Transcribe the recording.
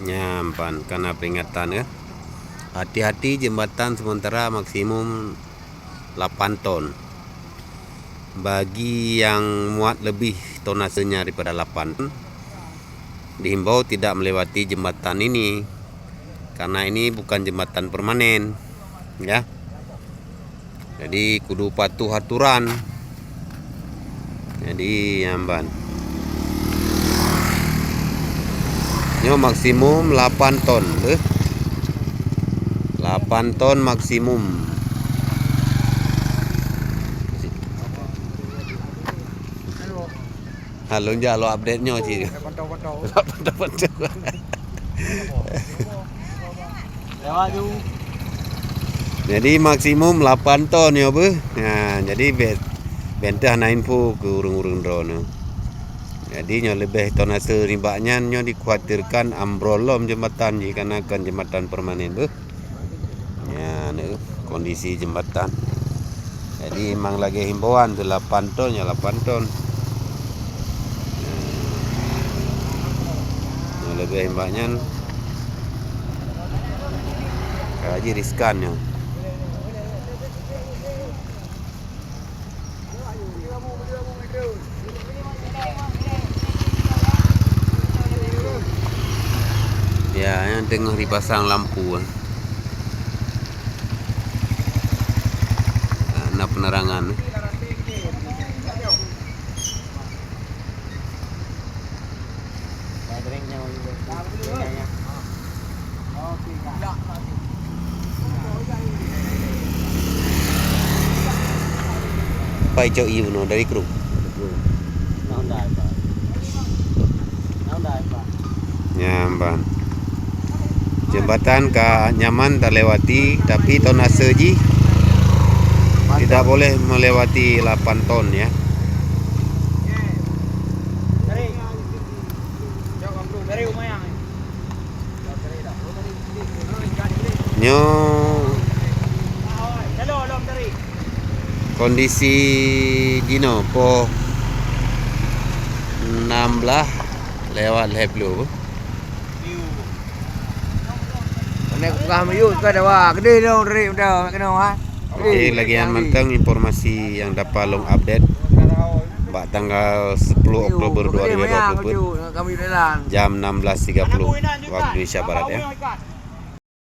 Nyampan karena peringatan ya. Hati-hati jembatan sementara maksimum 8 ton. Bagi yang muat lebih tonasenya daripada 8 ton, dihimbau tidak melewati jembatan ini karena ini bukan jembatan permanen ya. Jadi kudu patuh aturan. Jadi nyamban. Nyo maksimum 8 ton. 8 ton maksimum. Halo jalo update-nya sih. Jadi maksimum 8 ton ya bu. Nah, jadi bentah na info ke urung-urung drone. Jadi nyo lebih tonase rimbaknya nyo dikhawatirkan ambrolom jembatan karena kan jembatan permanen bu. Ya, kondisi jembatan. Jadi emang lagi himbauan 8 ton ya 8 ton. Lebih himbaknya kaji riskan ya. Ya, yang tengah dipasang lampu. Nah, penerangan. Pai cho iu no dari kru. Nyamban. Jembatan ka nyaman terlewati tapi tonase ji tidak boleh melewati 8 ton ya. Nyo kondisi Jino po 16 lewat leblu. Jadi lagi yang mentang informasi yang dapat long update Mbak tanggal 10 Oktober 2020 jam 16.30 waktu Indonesia Barat ya.